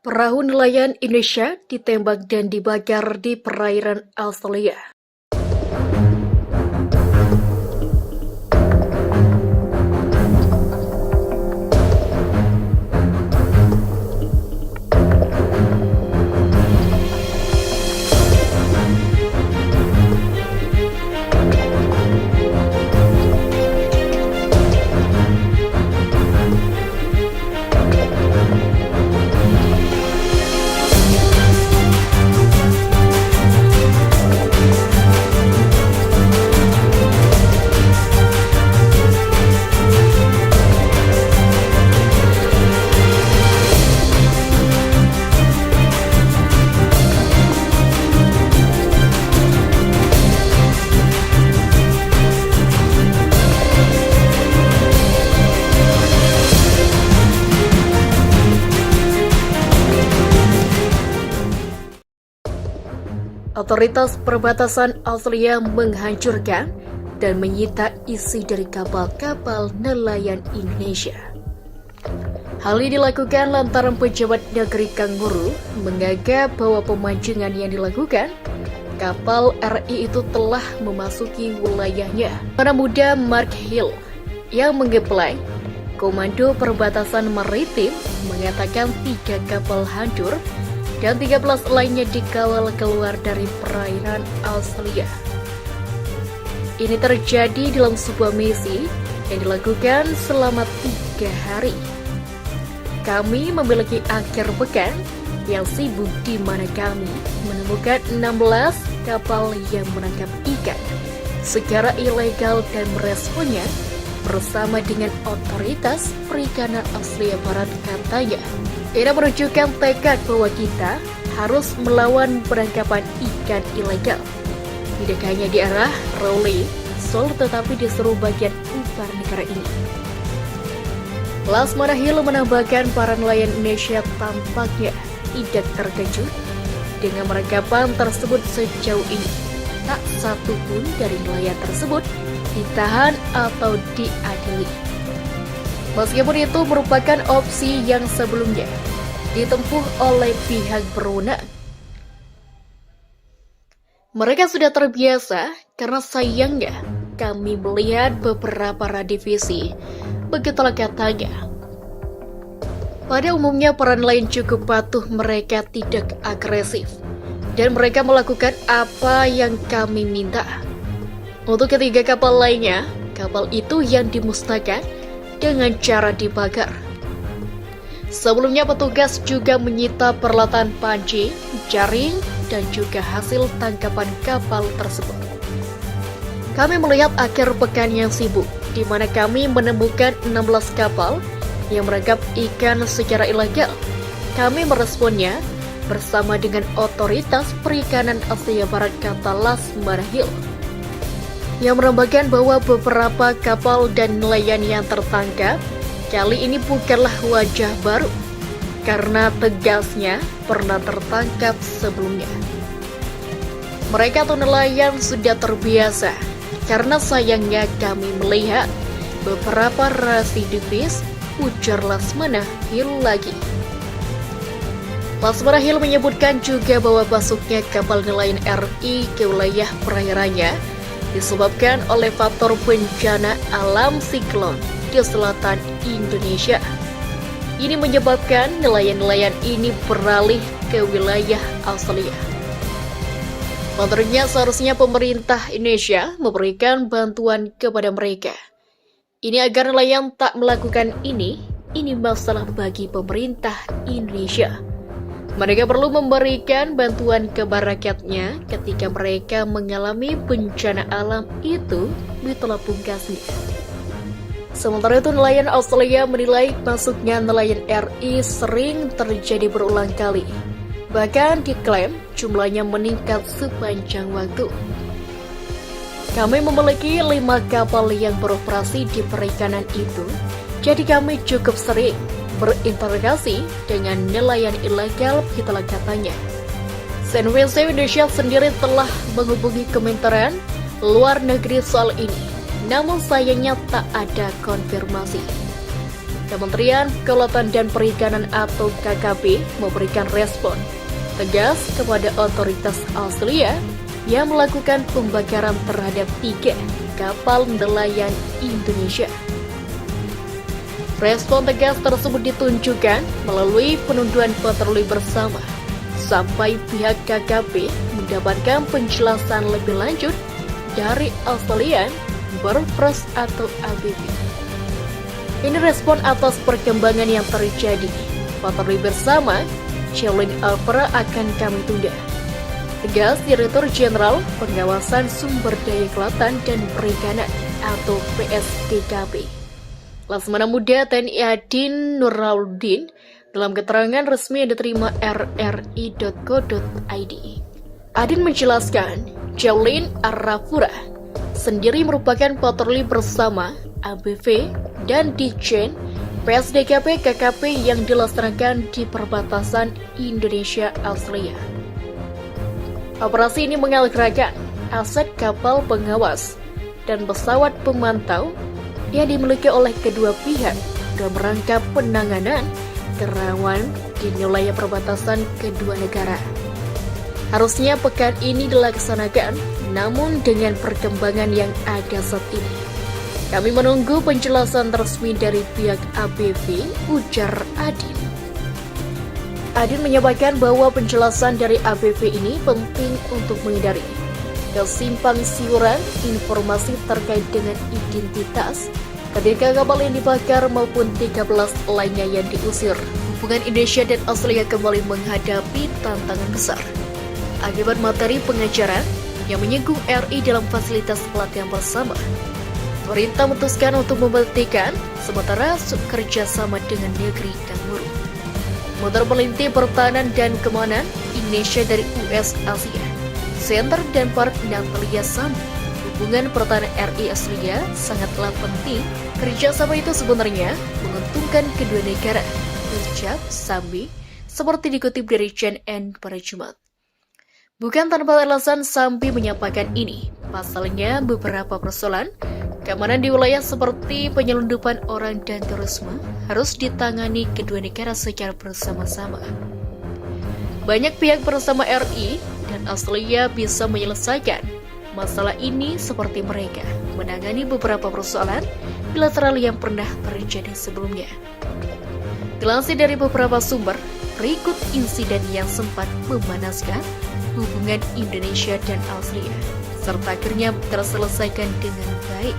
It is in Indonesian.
Perahu nelayan Indonesia ditembak dan dibakar di perairan Australia. Otoritas perbatasan Australia menghancurkan dan menyita isi dari kapal-kapal nelayan Indonesia. Hal ini dilakukan lantaran pejabat negeri Kanguru menganggap bahwa pemancingan yang dilakukan kapal RI itu telah memasuki wilayahnya. Mana muda Mark Hill yang menggeplai Komando Perbatasan Maritim mengatakan 3 kapal hancur dan 13 lainnya dikawal keluar dari perairan Australia. Ini terjadi dalam sebuah misi yang dilakukan selama 3 hari. Kami memiliki akhir pekan yang sibuk di mana kami menemukan 16 kapal yang menangkap ikan secara ilegal dan meresponnya bersama dengan otoritas perikanan Australia Barat, katanya. Ini menunjukkan tekad bahwa kita harus melawan penangkapan ikan ilegal. Tidak hanya di arah Rowley, Seoul, tetapi di seluruh bagian utara negara ini. Lasmana Hill menambahkan para nelayan Indonesia tampaknya tidak terkejut dengan penangkapan tersebut sejauh ini. Tak satu pun dari nelayan tersebut ditahan atau diadili. Meskipun itu merupakan opsi yang sebelumnya ditempuh oleh pihak berwenang. Mereka sudah terbiasa karena sayangnya kami melihat beberapa radivisi, begitulah katanya. Pada umumnya para nelayan cukup patuh, mereka tidak agresif, dan mereka melakukan apa yang kami minta. Untuk ketiga kapal lainnya, kapal itu yang dimusnahkan dengan cara dibakar. Sebelumnya petugas juga menyita peralatan pancing, jaring, dan juga hasil tangkapan kapal tersebut. Kami melihat akhir pekan yang sibuk, di mana kami menemukan 16 kapal yang menangkap ikan secara ilegal. Kami meresponnya bersama dengan otoritas perikanan Australia Barat, kata Lasmana Hill, yang menambahkan bahwa beberapa kapal dan nelayan yang tertangkap kali ini bukanlah wajah baru, karena tegasnya pernah tertangkap sebelumnya. Mereka atau nelayan sudah terbiasa, karena sayangnya kami melihat beberapa residivis, ujar Lasmana Hill lagi. Lasmana Hill menyebutkan juga bahwa masuknya kapal nelayan RI ke wilayah perairannya disebabkan oleh faktor bencana alam siklon di selatan Indonesia. Ini menyebabkan nelayan-nelayan ini beralih ke wilayah Australia. Menurutnya seharusnya pemerintah Indonesia memberikan bantuan kepada mereka. Ini agar nelayan tak melakukan ini masalah bagi pemerintah Indonesia. Mereka perlu memberikan bantuan kepada rakyatnya ketika mereka mengalami bencana alam itu, ditelah pungkasnya. Sementara itu, nelayan Australia menilai masuknya nelayan RI sering terjadi berulang kali. Bahkan diklaim jumlahnya meningkat sepanjang waktu. Kami memiliki 5 kapal yang beroperasi di perikanan itu, jadi kami cukup sering berinteraksi dengan nelayan ilegal, itulah katanya. CNBC Indonesia sendiri telah menghubungi Kementerian Luar Negeri soal ini, namun sayangnya tak ada konfirmasi. Kementerian Kelautan dan Perikanan atau KKP memberikan respon tegas kepada otoritas Australia yang melakukan pembakaran terhadap 3 kapal nelayan Indonesia. Respon tegas tersebut ditunjukkan melalui penunduan patroli bersama sampai pihak KKP mendapatkan penjelasan lebih lanjut dari Australian Border Force atau ABB. Ini respon atas perkembangan yang terjadi. Patroli bersama Shaolin Alpera akan kami tunda, tegas Direktur Jenderal Pengawasan Sumber Daya Kelautan dan Perikanan atau PSDKP. Laksamana Muda TNI Adin Nurauddin dalam keterangan resmi yang diterima rri.co.id. Adin menjelaskan, Shaolin Alpera sendiri merupakan patroli bersama ABV dan Ditjen PSDKP KKP yang dilaksanakan di perbatasan Indonesia-Australia. Operasi ini mengerahkan aset kapal pengawas dan pesawat pemantau yang dimiliki oleh kedua pihak dalam rangka penanganan kerawanan di wilayah perbatasan kedua negara. Harusnya pekan ini dilaksanakan, namun dengan perkembangan yang ada saat ini, kami menunggu penjelasan resmi dari pihak ABV, ujar Adin. Adin menyampaikan bahwa penjelasan dari ABV ini penting untuk menghindari kesimpang siuran informasi terkait dengan identitas ketika kapal yang dibakar maupun 13 lainnya yang diusir. Hubungan Indonesia dan Australia kembali menghadapi tantangan besar akibat materi pengajaran yang menyinggung RI dalam fasilitas pelatihan bersama. Pemerintah memutuskan untuk memberhentikan sementara kerjasama dengan negeri dan buruh. Motor Pelintir Pertahanan dan Keamanan Indonesia dari US Asia, Center dan Park Natalia Sam. Hubungan pertahanan RI Australia sangatlah penting. Kerjasama itu sebenarnya menguntungkan kedua negara, ucap Sambi, seperti dikutip dari CNN pada Jumat. Bukan tanpa alasan Sambi menyampaikan ini. Pasalnya beberapa persoalan keamanan di wilayah seperti penyelundupan orang dan terorisme harus ditangani kedua negara secara bersama-sama. Banyak pihak bersama RI dan Australia bisa menyelesaikan masalah ini seperti mereka menangani beberapa persoalan bilateral yang pernah terjadi sebelumnya. Dilansir dari beberapa sumber, berikut insiden yang sempat memanaskan hubungan Indonesia dan Australia, serta akhirnya terselesaikan dengan baik.